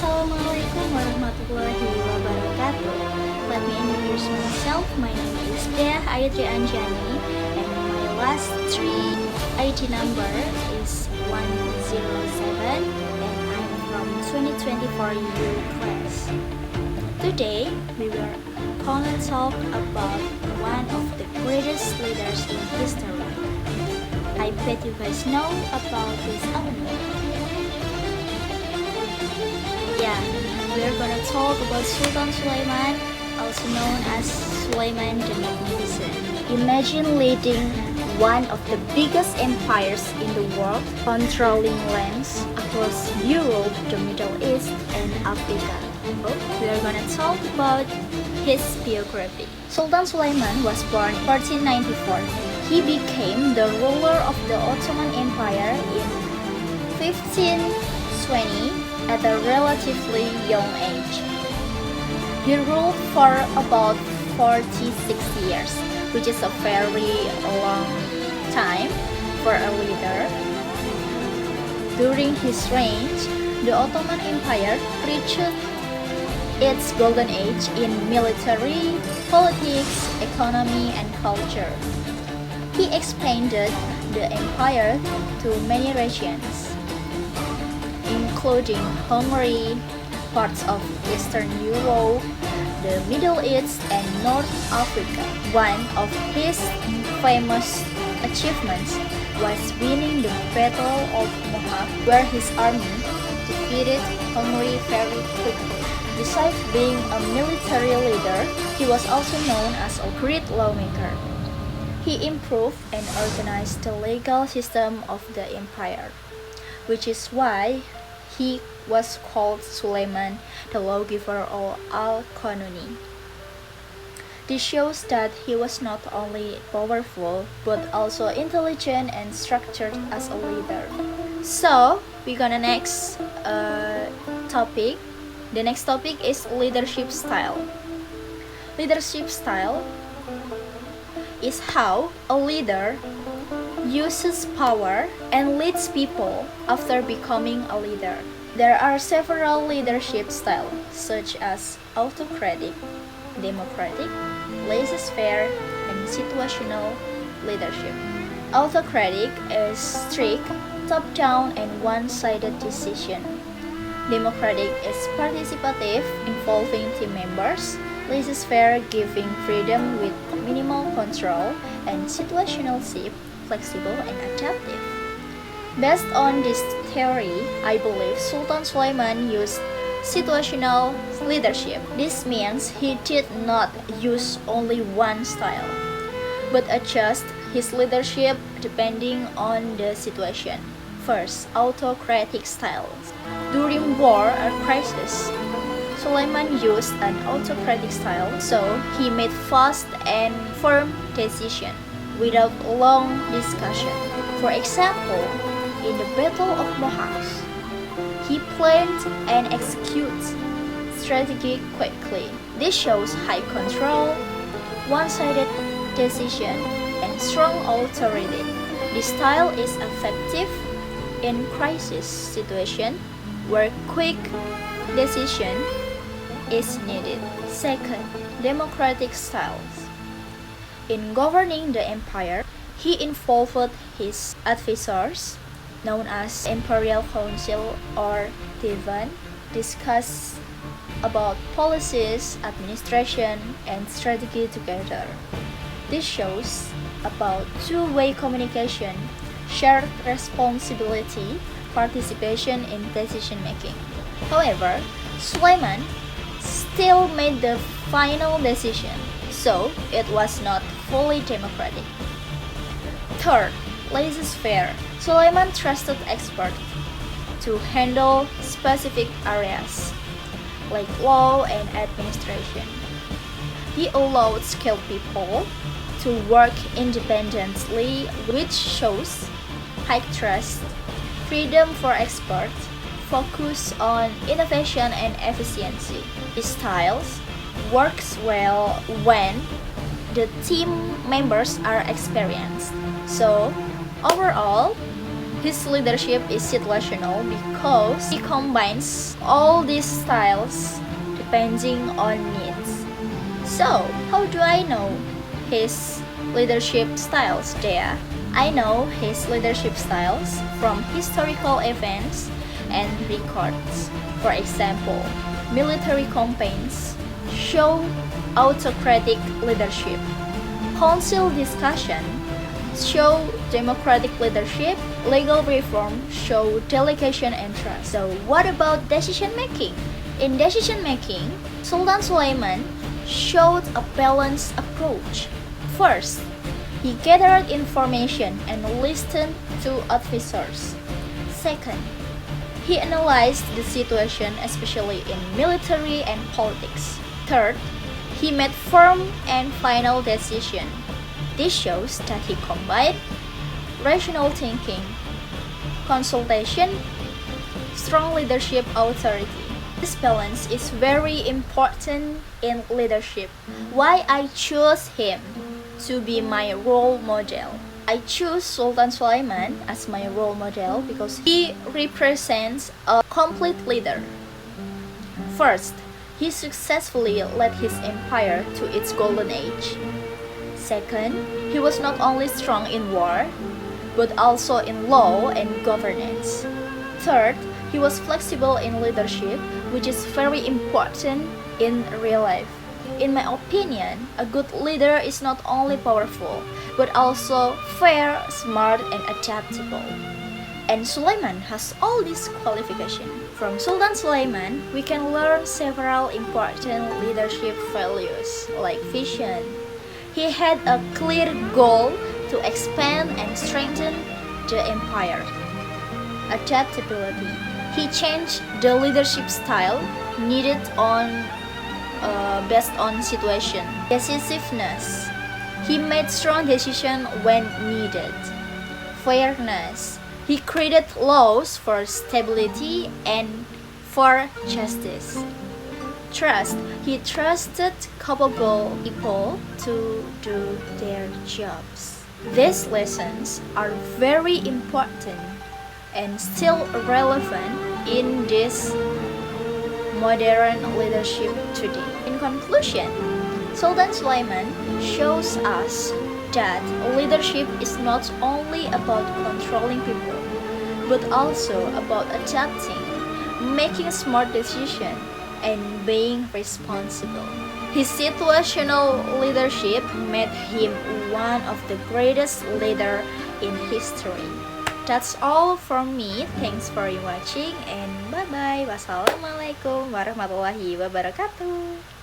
Assalamualaikum warahmatullahi wabarakatuh. Let me introduce myself. My name is Dea Ayatri Anjani and my last three ID number is 107 and I'm from 2024 U class. Today we were gonna talk about one of the greatest leaders in history. I bet you guys know about this alumni. Yeah, we're gonna talk about Sultan Sulaiman, also known as Sulaiman the Magnificent. Imagine leading one of the biggest empires in the world, controlling lands across Europe, the Middle East, and Africa. We are gonna talk about his biography. Sultan Sulaiman was born 1494. He became the ruler of the Ottoman Empire in 1520 at a relatively young age. He ruled for about 46 years, which is a very long time for a leader. During his reign, the Ottoman Empire reached its golden age in military, politics, economy, and culture. He expanded the empire to many regions, including Hungary, parts of Eastern Europe, the Middle East, and North Africa. One of his famous achievements was winning the Battle of Mohawk, where his army defeated Hungary very quickly. Besides being a military leader, he was also known as a great lawmaker. He improved and organized the legal system of the empire, which is why he was called Sulaiman, the lawgiver or Al-Qanuni. This shows that he was not only powerful, but also intelligent and structured as a leader. So, we're gonna next topic. The next topic is leadership style. Leadership style is how a leader uses power and leads people after becoming a leader. There are several leadership styles, such as autocratic, democratic, laissez-faire, and situational leadership. Autocratic is strict, top-down, and one-sided decision. Democratic is participative, involving team members. Laissez-faire, giving freedom with minimal control, and situationship, flexible and adaptive. Based on this theory, I believe Sultan Sulaiman used situational leadership. This means he did not use only one style, but adjust his leadership depending on the situation. First, autocratic style. During war or crisis, Sulaiman used an autocratic style, so he made fast and firm decisions without long discussion. For example, in the Battle of Mohawk, he planned and executes strategy quickly. This shows high control, one-sided decision, and strong authority. This style is effective in crisis situation where quick decision is needed. Second, democratic styles. In governing the empire, he involved his advisors, known as Imperial Council or Divan, discuss about policies, administration, and strategy together. This shows about two-way communication, shared responsibility, participation in decision-making. However, Sulaiman still made the final decision, so it was not fully democratic. Third, laissez-faire. Sulaiman trusted experts to handle specific areas like law and administration. He allowed skilled people to work independently, which shows high trust, freedom for experts, focus on innovation and efficiency. His styles works well when the team members are experienced. So, overall, His leadership is situational because he combines all these styles depending on needs. So, how do I know his leadership styles, Dea? I know his leadership styles from historical events and records. For example, military campaigns show autocratic leadership. Council discussion show democratic leadership. Legal reform show delegation and trust. So what about decision making? In decision making, Sultan Sulaiman showed a balanced approach. First, he gathered information and listened to advisors. Second, he analyzed the situation, especially in military and politics. Third, he made firm and final decision. This shows that he combined rational thinking, consultation, strong leadership authority. This balance is very important in leadership. Why I choose him to be my role model? I choose Sultan Sulaiman as my role model because he represents a complete leader. First, he successfully led his empire to its golden age. Second, he was not only strong in war, but also in law and governance. Third, he was flexible in leadership, which is very important in real life. In my opinion, a good leader is not only powerful, but also fair, smart, and adaptable. And Sulaiman has all these qualifications. From Sultan Sulaiman, we can learn several important leadership values like vision. He had a clear goal to expand and strengthen the empire. Adaptability. He changed the leadership style needed based on situation. Decisiveness. He made strong decisions when needed. Fairness. He created laws for stability and for justice. Trust. He trusted capable people to do their jobs. These lessons are very important and still relevant in this modern leadership today. In conclusion, Sultan Sulaiman shows us that leadership is not only about controlling people, but also about adapting, making smart decisions, and being responsible. His situational leadership made him one of the greatest leaders in history. That's all from me. Thanks for watching and bye-bye. Wassalamualaikum warahmatullahi wabarakatuh.